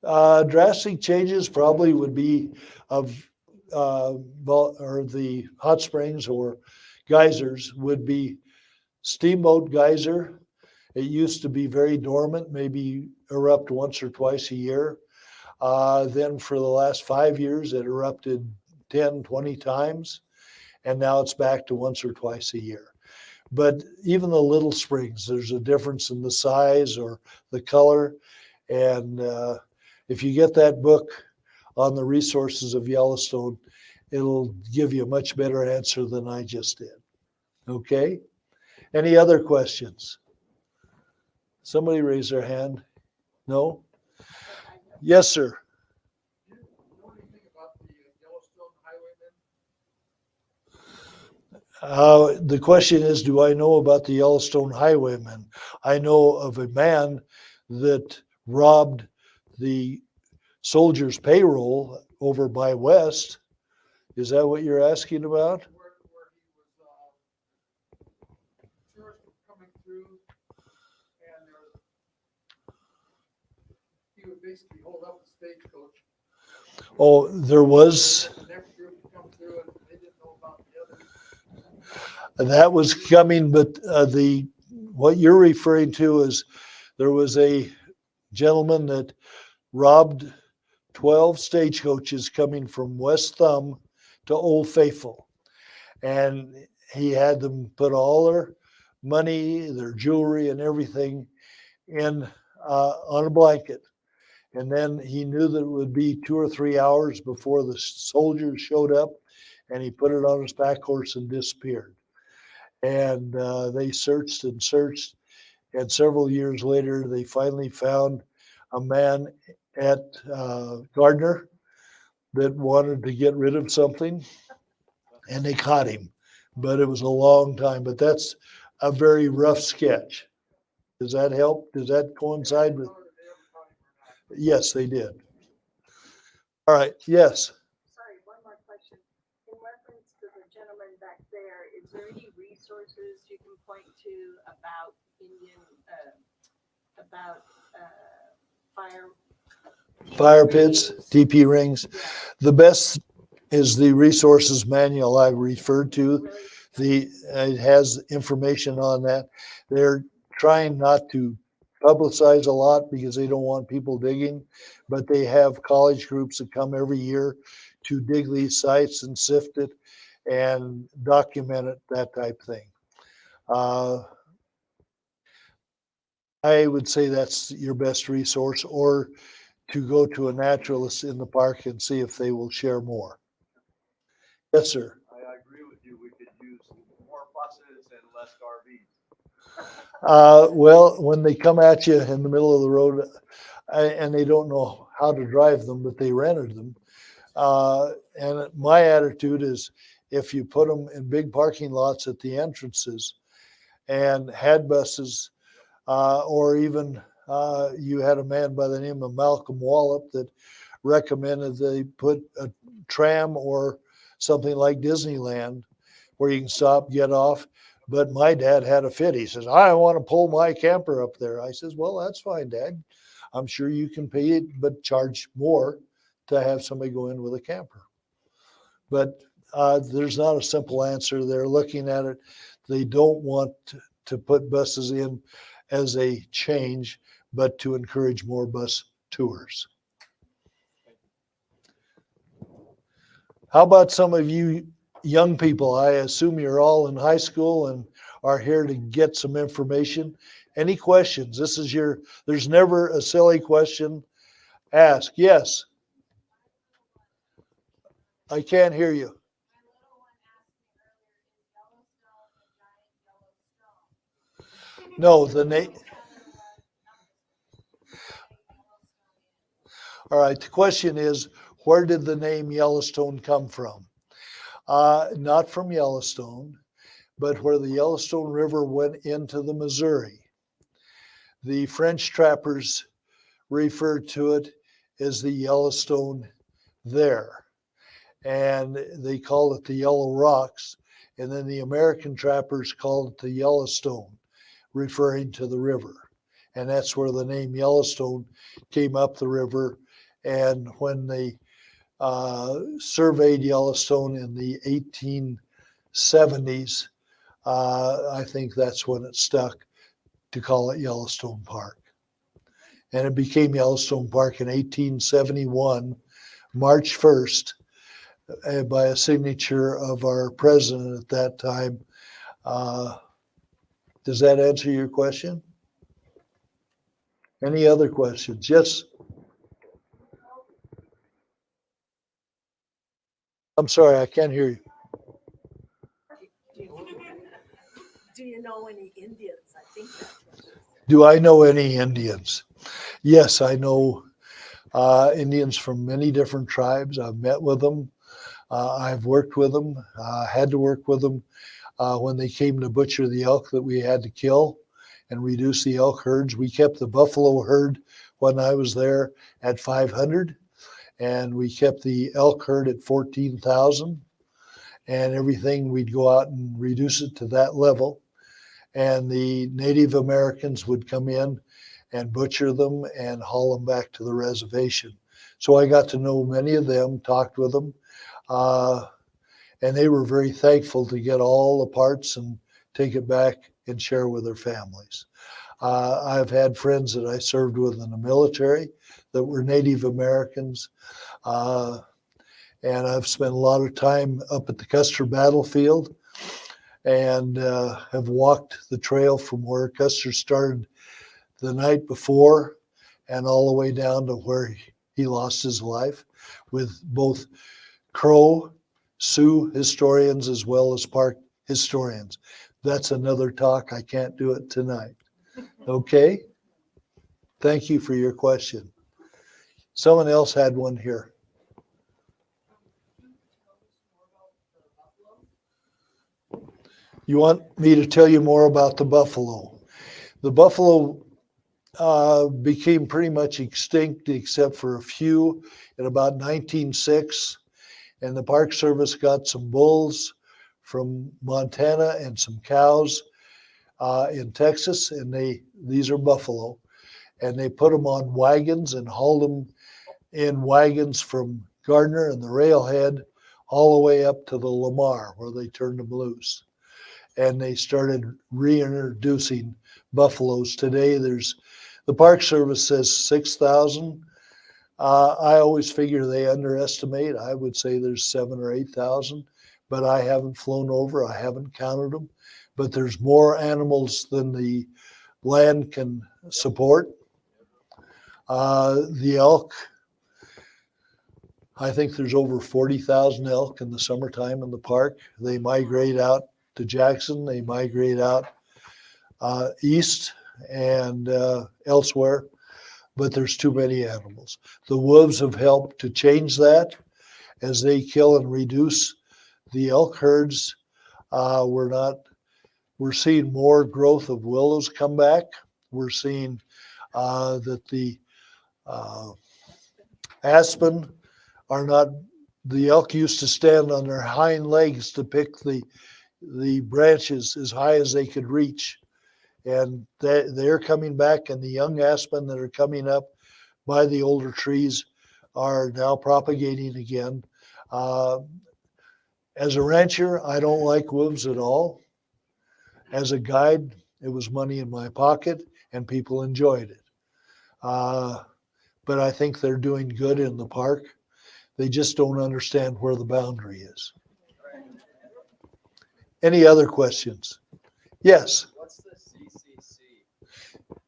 S3: summers?
S1: Drastic changes probably would be of or the hot springs or geysers would be Steamboat Geyser. It used to be very dormant, maybe erupt once or twice a year. Then for the last 5 years, it erupted 10, 20 times, and now it's back to once or twice a year. But even the little springs, there's a difference in the size or the color. And if you get that book on the resources of Yellowstone, it'll give you a much better answer than I just did. Okay? Any other questions? Somebody raise their hand. No? Yes, sir.
S5: Do you know anything about the Yellowstone Highwayman?
S1: The question is, do I know about the Yellowstone Highwayman? I know of a man that robbed the soldiers' payroll over by West. Is that what you're asking about?
S5: Where he was tourists were coming through, and he would basically hold up the stagecoach.
S1: Oh, there was.
S5: The next group would come through, and they didn't know about the others.
S1: That was coming, but what you're referring to is there was a gentleman that robbed 12 stagecoaches coming from West Thumb to Old Faithful. And he had them put all their money, their jewelry and everything in on a blanket. And then he knew that it would be 2 or 3 hours before the soldiers showed up, and he put it on his back horse and disappeared. And they searched and searched, and several years later, they finally found a man at Gardner that wanted to get rid of something, and they caught him. But it was a long time. But that's a very rough sketch. Does that help? Does that coincide with? Yes, they did. All right. Yes.
S3: Sorry, one more question. In reference to the gentleman back there, is there any resources you can point to about Indian,
S1: Fire pits,
S3: rings?
S1: TP rings.
S3: Yeah,
S1: The best is the resources manual I referred to.
S3: really?
S1: It has information on that. They're trying not to publicize a lot because they don't want people digging, but they have college groups that come every year to dig these sites and sift it and document it, that type thing. Uh, I would say that's your best resource, or to go to a naturalist in the park and see if they will share more. Yes, sir.
S4: I agree with you. We could use more buses and less RVs.
S1: Well, when they come at you in the middle of the road and they don't know how to drive them, but they rented them. And my attitude is if you put them in big parking lots at the entrances and had buses, or even you had a man by the name of Malcolm Wallop that recommended they put a tram or something like Disneyland where you can stop, get off. But my dad had a fit. He says, I want to pull my camper up there. I says, well, that's fine, Dad. I'm sure you can pay it, but charge more to have somebody go in with a camper. But there's not a simple answer. They're looking at it. They don't want to put buses in as a change, but to encourage more bus tours. How about some of you young people? I assume you're all in high school and are here to get some information. Any questions? There's never a silly question. Ask. Yes. I can't hear you. No, all right, the question is, where did the name Yellowstone come from? Not from Yellowstone, but where the Yellowstone River went into the Missouri. The French trappers referred to it as the Yellowstone there, and they called it the Yellow Rocks, and then the American trappers called it the Yellowstone, referring to the river. And that's where the name Yellowstone came up the river. And when they surveyed Yellowstone in the 1870s, I think that's when it stuck to call it Yellowstone Park. And it became Yellowstone Park in 1871, March 1st, by a signature of our president at that time. Does that answer your question? Any other questions? Yes. I'm sorry, I can't hear you.
S3: Do you know any Indians? I think that's what it is.
S1: Do I know any Indians? Yes, I know Indians from many different tribes. I've met with them. I've worked with them, had to work with them when they came to butcher the elk that we had to kill and reduce the elk herds. We kept the buffalo herd when I was there at 500, and we kept the elk herd at 14,000, and everything we'd go out and reduce it to that level. And the Native Americans would come in and butcher them and haul them back to the reservation. So I got to know many of them, talked with them, and they were very thankful to get all the parts and take it back and share with their families. I've had friends that I served with in the military that were Native Americans, and I've spent a lot of time up at the Custer battlefield and have walked the trail from where Custer started the night before and all the way down to where he lost his life, with both Crow, Sioux historians as well as park historians. That's another talk. I can't do it tonight. Okay? Thank you for your question. Someone else had one here. You want me to tell you more about the buffalo? The buffalo became pretty much extinct except for a few in about 1906. And the Park Service got some bulls from Montana and some cows in Texas, and these are buffalo. And they put them on wagons and hauled them in wagons from Gardner and the railhead all the way up to the Lamar, where they turned them loose. And they started reintroducing buffaloes. Today, the Park Service says 6,000. I always figure they underestimate. I would say there's 7,000 or 8,000, but I haven't flown over. I haven't counted them. but there's more animals than the land can support. The elk, I think there's over 40,000 elk in the summertime in the park. They migrate out to Jackson. They migrate out east and elsewhere, but there's too many animals. The wolves have helped to change that as they kill and reduce the elk herds. We're seeing more growth of willows come back. We're seeing that the aspen are not, the elk used to stand on their hind legs to pick the branches as high as they could reach. And they're coming back, and the young aspen that are coming up by the older trees are now propagating again. As a rancher, I don't like wolves at all. As a guide, it was money in my pocket and people enjoyed it. But I think they're doing good in the park. They just don't understand where the boundary is. Any other questions? Yes.
S6: What's the CCC?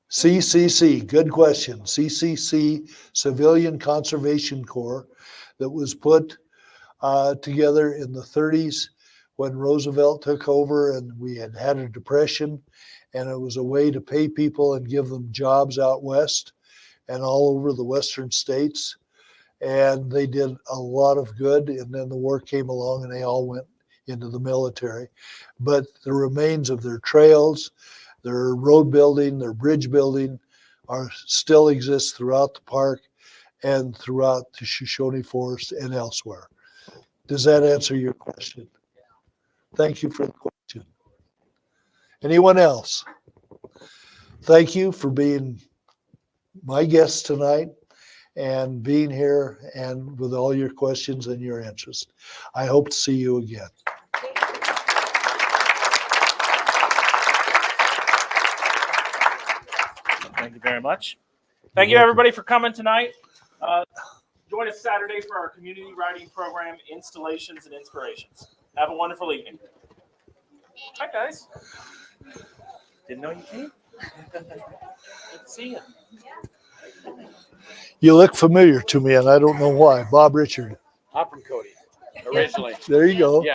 S1: CCC, good question. CCC, Civilian Conservation Corps, that was put together in the 30s when Roosevelt took over and we had a depression, and it was a way to pay people and give them jobs out west and all over the western states. And they did a lot of good, and then the war came along and they all went into the military. But the remains of their trails, their road building, their bridge building still exists throughout the park and throughout the Shoshone Forest and elsewhere. Does that answer your question? Thank you for the question. Anyone else? Thank you for being my guest tonight and being here and with all your questions and your interest. I hope to see you again.
S2: Thank you very much. Thank you, everybody, for coming tonight. Join us Saturday for our community writing program, Installations and Inspirations. Have a wonderful evening. Hi, guys. Didn't know you came. Good to see you.
S1: You look familiar to me, and I don't know why. Bob Richard.
S6: I'm from Cody, originally.
S1: There you go.
S6: Yeah.